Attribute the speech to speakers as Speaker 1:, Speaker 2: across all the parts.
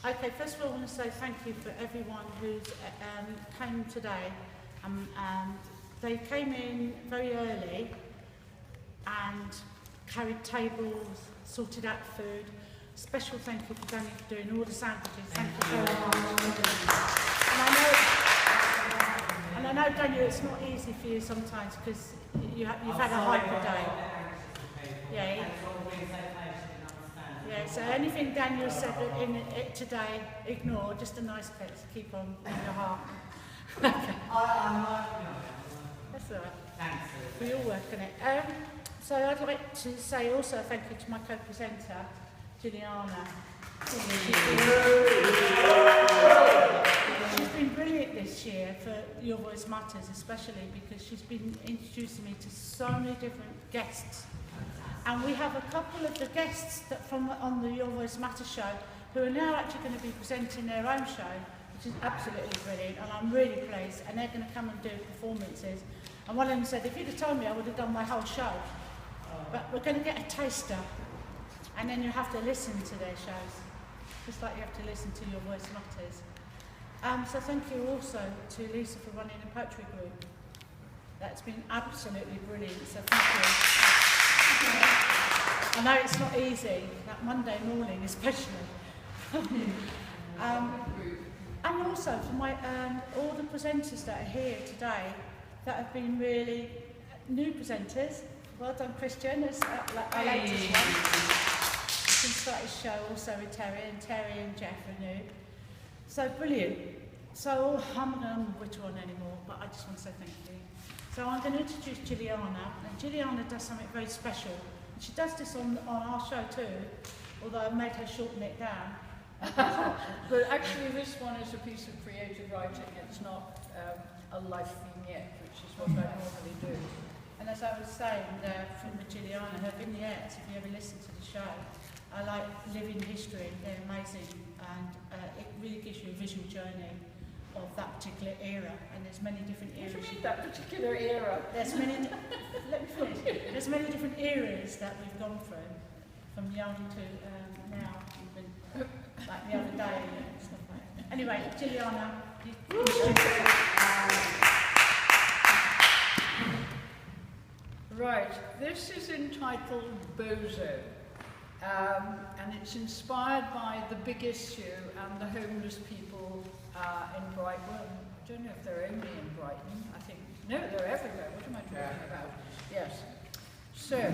Speaker 1: Okay, first of all, I want to say thank you for everyone who's came today. And they came in very early and carried tables, sorted out food. Special thank you for Danny for doing all the sandwiches. Thank you very much. And I know, Daniel, it's not easy for you sometimes because you've had a hyper day. Yeah. Yeah, so anything Daniel said in it today, ignore, just a nice bit to keep on in your heart. Okay. That's all right.
Speaker 2: Thanks.
Speaker 1: We all work on it. So I'd like to say also thank you to my co-presenter, Jilliana. She's been brilliant this year for Your Voice Matters, especially because she's been introducing me to so many different guests. And we have a couple of the guests that on the Your Voice Matters show who are now actually going to be presenting their own show, which is absolutely brilliant, and I'm really pleased. And they're going to come and do performances. And one of them said, if you'd have told me, I would have done my whole show. But we're going to get a taster, and then you have to listen to their shows, just like you have to listen to Your Voice Matters. So thank you also to Lisa for running the poetry group. That's been absolutely brilliant, so thank you. I know it's not easy, that Monday morning especially. And also for my all the presenters that are here today that have been really new presenters. Well done, Christian, as our latest one. You can start his show also with Terry and Jeff are new. So brilliant. So I'm not going to which one anymore, but I just want to say thank you. So I'm going to introduce Jilliana, and Jilliana does something very special. And she does this on our show too, although I've made her shorten it down.
Speaker 3: But actually this one is a piece of creative writing. It's not a life vignette, which is what I normally do.
Speaker 1: And as I was saying from Jilliana, her vignettes, if you ever listen to the show, I like living history. They're amazing, and it really gives you a visual journey of that particular era, and there's many different eras.
Speaker 3: What do you mean, that particular era?
Speaker 1: There's many, let me finish. There's many different eras that we've gone through, from young to now, even like the other day and stuff like that. Anyway, Jilliana,
Speaker 3: Right, this is entitled Bozo, and it's inspired by the big issue and the homeless people in Brighton. Well, I don't know if they're only in Brighton. I think, no, they're everywhere. What am I talking about? Yes. So,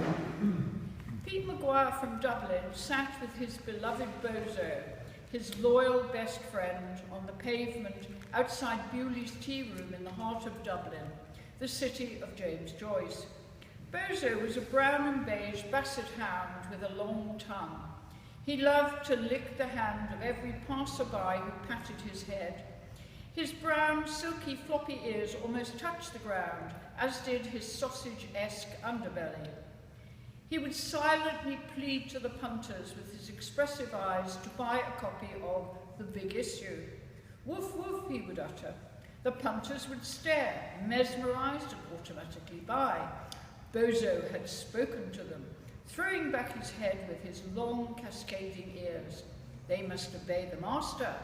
Speaker 3: Pete Maguire from Dublin sat with his beloved Bozo, his loyal best friend, on the pavement outside Bewley's Tea Room in the heart of Dublin, the city of James Joyce. Bozo was a brown and beige basset hound with a long tongue. He loved to lick the hand of every passerby who patted his head. His brown, silky, floppy ears almost touched the ground, as did his sausage-esque underbelly. He would silently plead to the punters with his expressive eyes to buy a copy of The Big Issue. Woof, woof, he would utter. The punters would stare, mesmerised, and automatically buy. Bozo had spoken to them, throwing back his head with his long, cascading ears. They must obey the master.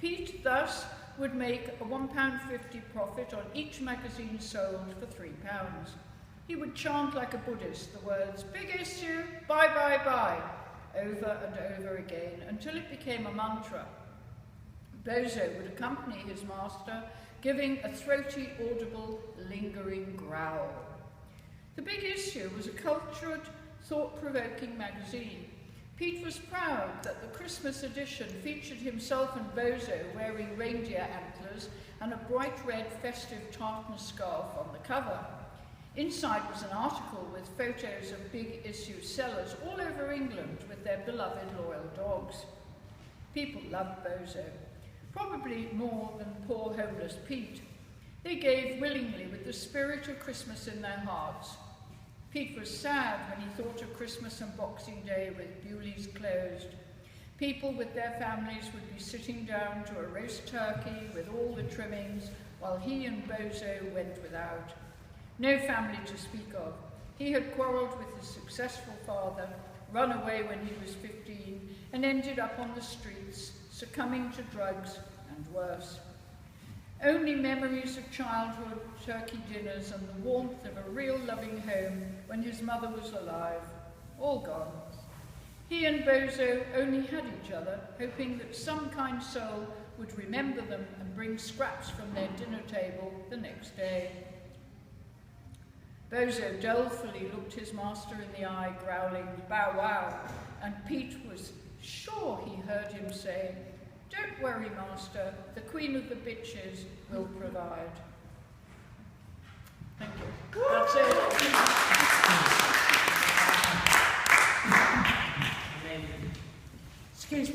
Speaker 3: Pete, thus, would make a £1.50 profit on each magazine sold for £3. He would chant like a Buddhist the words, "Big issue, bye, bye, bye," over and over again, until it became a mantra. Bozo would accompany his master, giving a throaty, audible, lingering growl. The Big Issue was a cultured, thought-provoking magazine. Pete was proud that the Christmas edition featured himself and Bozo wearing reindeer antlers and a bright red festive tartan scarf on the cover. Inside was an article with photos of Big Issue sellers all over England with their beloved loyal dogs. People loved Bozo, probably more than poor homeless Pete. They gave willingly with the spirit of Christmas in their hearts. Pete was sad when he thought of Christmas and Boxing Day with Bewley's closed. People with their families would be sitting down to a roast turkey with all the trimmings, while he and Bozo went without. No family to speak of. He had quarrelled with his successful father, run away when he was 15, and ended up on the streets, succumbing to drugs and worse. Only memories of childhood, turkey dinners and the warmth of a real loving home when his mother was alive, all gone. He and Bozo only had each other, hoping that some kind soul would remember them and bring scraps from their dinner table the next day. Bozo dolefully looked his master in the eye, growling, "Bow wow," and Pete was sure he heard him say, "Don't worry, master, the queen of the bitches will provide." Thank you. That's it.
Speaker 1: Excuse me.